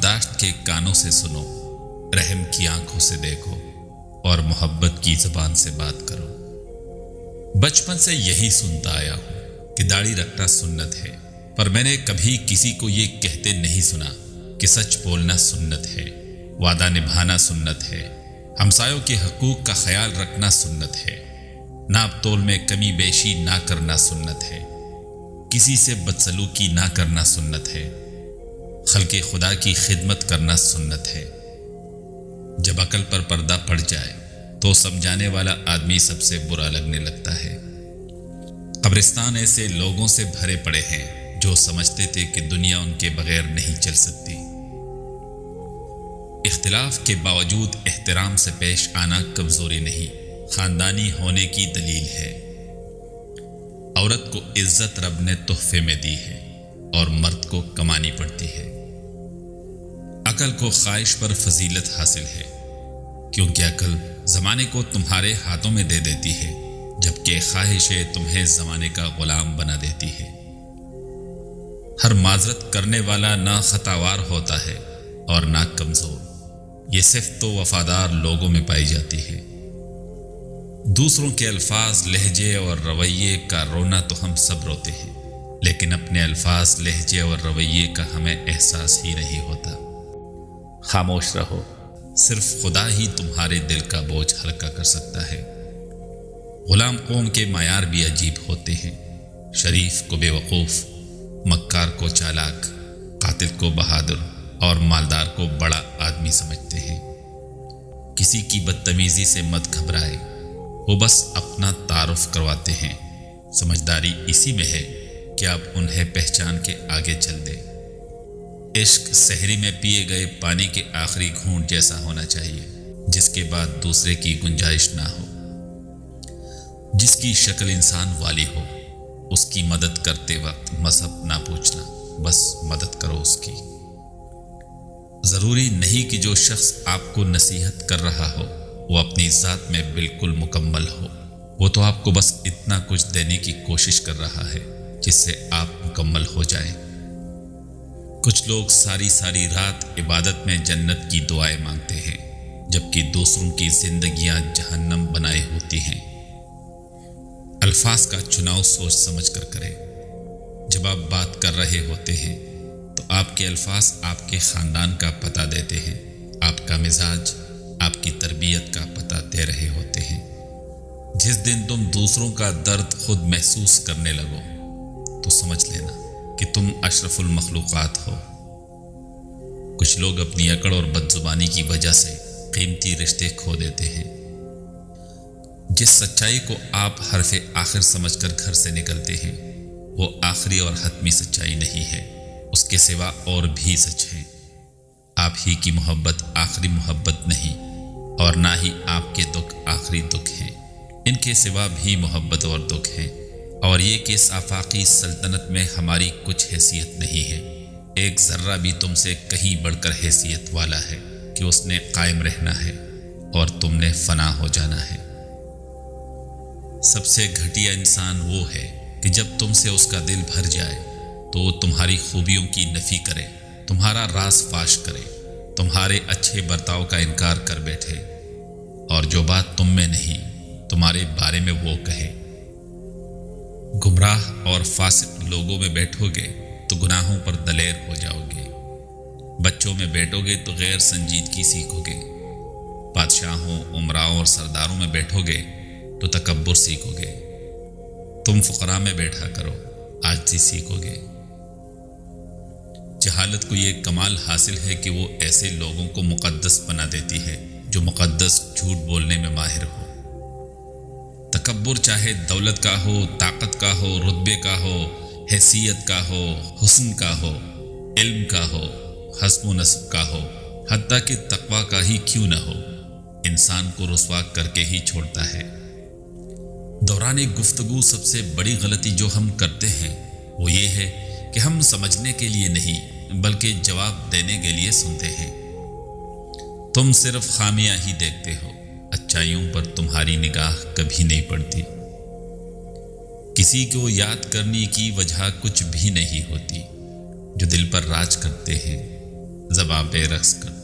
बर्दाश्त के कानों से सुनो, रहम की आंखों से देखो और मोहब्बत की ज़बान से बात करो। बचपन से यही सुनता आया हूँ कि दाढ़ी रखना सुन्नत है, पर मैंने कभी किसी को ये कहते नहीं सुना कि सच बोलना सुन्नत है, वादा निभाना सुन्नत है, हमसायों के हकूक़ का ख्याल रखना सुन्नत है, नाप तोल में कमी बेशी ना करना सुन्नत है, किसी से बदसलूकी ना करना सुन्नत है, खल्के खुदा की खिदमत करना सुन्नत है। जब अकल पर पर्दा पड़ जाए तो समझाने वाला आदमी सबसे बुरा लगने लगता है। कब्रिस्तान ऐसे लोगों से भरे पड़े हैं जो समझते थे कि दुनिया उनके बगैर नहीं चल सकती। इख्तिलाफ के बावजूद एहतराम से पेश आना कमजोरी नहीं, खानदानी होने की दलील है। औरत को इज्जत रब ने तोहफे में दी है और मर्द को कमानी पड़ती है। अकल को ख्वाहिश पर फजीलत हासिल है, क्योंकि अकल ज़माने को तुम्हारे हाथों में दे देती है, जबकि ख्वाहिशें तुम्हें ज़माने का गुलाम बना देती है। हर माजरत करने वाला ना खतावार होता है और ना कमज़ोर, ये सिर्फ तो वफादार लोगों में पाई जाती है। दूसरों के अल्फाज, लहजे और रवैये का रोना तो हम सब रोते हैं, लेकिन अपने अल्फाज, लहजे और रवैये का हमें एहसास ही नहीं होता। खामोश रहो, सिर्फ खुदा ही तुम्हारे दिल का बोझ हल्का कर सकता है। गुलाम कौम के मायार भी अजीब होते हैं। शरीफ को बेवकूफ़, मक्कार को चालाक, कातिल को बहादुर और मालदार को बड़ा आदमी समझते हैं। किसी की बदतमीजी से मत घबराए, वो बस अपना तारुफ करवाते हैं। समझदारी इसी में है कि आप उन्हें पहचान के आगे चल दें। इश्क सहरी में पिए गए पानी के आखिरी घूंट जैसा होना चाहिए, जिसके बाद दूसरे की गुंजाइश ना हो। जिसकी शक्ल इंसान वाली हो, उसकी मदद करते वक्त मजहब ना पूछना, बस मदद करो उसकी। ज़रूरी नहीं कि जो शख्स आपको नसीहत कर रहा हो वो अपनी ज़ात में बिल्कुल मुकम्मल हो। वो तो आपको बस इतना कुछ देने की कोशिश कर रहा है जिससे आप मुकम्मल हो जाएं। कुछ लोग सारी सारी रात इबादत में जन्नत की दुआएं मांगते हैं, जबकि दूसरों की जिंदगियां जहन्नम बनाए होती हैं। अल्फाज का चुनाव सोच समझ कर करें। जब आप बात कर रहे होते हैं तो आपके अल्फाज आपके ख़ानदान का पता देते हैं, आपका मिजाज, आपकी तरबियत का पता दे रहे होते हैं। जिस दिन तुम दूसरों का दर्द खुद महसूस करने लगो तो समझ लेना कि तुम अशरफुल मखलूक़ात हो। कुछ लोग अपनी अकड़ और बदजुबानी की वजह से कीमती रिश्ते खो देते हैं। जिस सच्चाई को आप हरफ़े आखिर समझकर घर से निकलते हैं वो आखिरी और हतमी सच्चाई नहीं है, उसके सिवा और भी सच है। आप ही की मोहब्बत आखिरी मोहब्बत नहीं और ना ही आपके दुख आखिरी दुख हैं। इनके सिवा भी मोहब्बत और दुख हैं, और ये कि इस आफाकी सल्तनत में हमारी कुछ हैसियत नहीं है। एक ज़र्रा भी तुमसे कहीं बढ़कर हैसियत वाला है कि उसने कायम रहना है और तुमने फना हो जाना है। सबसे घटिया इंसान वो है कि जब तुमसे उसका दिल भर जाए तो वो तुम्हारी खूबियों की नफ़ी करे, तुम्हारा राज फाश करे, तुम्हारे अच्छे बर्ताव का इनकार कर बैठे, और जो बात तुम में नहीं तुम्हारे बारे में वो कहे। गुमराह और फासिक लोगों में बैठोगे तो गुनाहों पर दलेर हो जाओगे। बच्चों में बैठोगे तो गैर संजीदगी सीखोगे। बादशाहों, उमराओं और सरदारों में बैठोगे तो तकब्बुर सीखोगे। तुम फुकरा में बैठा करो, आजिज़ी सीखोगे। जहालत को ये कमाल हासिल है कि वो ऐसे लोगों को मुकद्दस बना देती है जो मुकद्दस झूठ बोलने में माहिर हो। तकब्बुर चाहे दौलत का हो, ताकत का हो, रुतबे का हो, हैसियत का हो, हुस्न का हो, इल्म का हो, हस्ब व नस्ब का हो, हत्ता कि तकवा का ही क्यों न हो, इंसान को रुसवा करके ही छोड़ता है। दौरान गुफ्तगू सबसे बड़ी गलती जो हम करते हैं वो ये है कि हम समझने के लिए नहीं बल्कि जवाब देने के लिए सुनते हैं। तुम सिर्फ खामियां ही देखते हो, अच्छाइयों पर तुम्हारी निगाह कभी नहीं पड़ती। किसी को याद करने की वजह कुछ भी नहीं होती। जो दिल पर राज करते हैं زباں بے رقص کر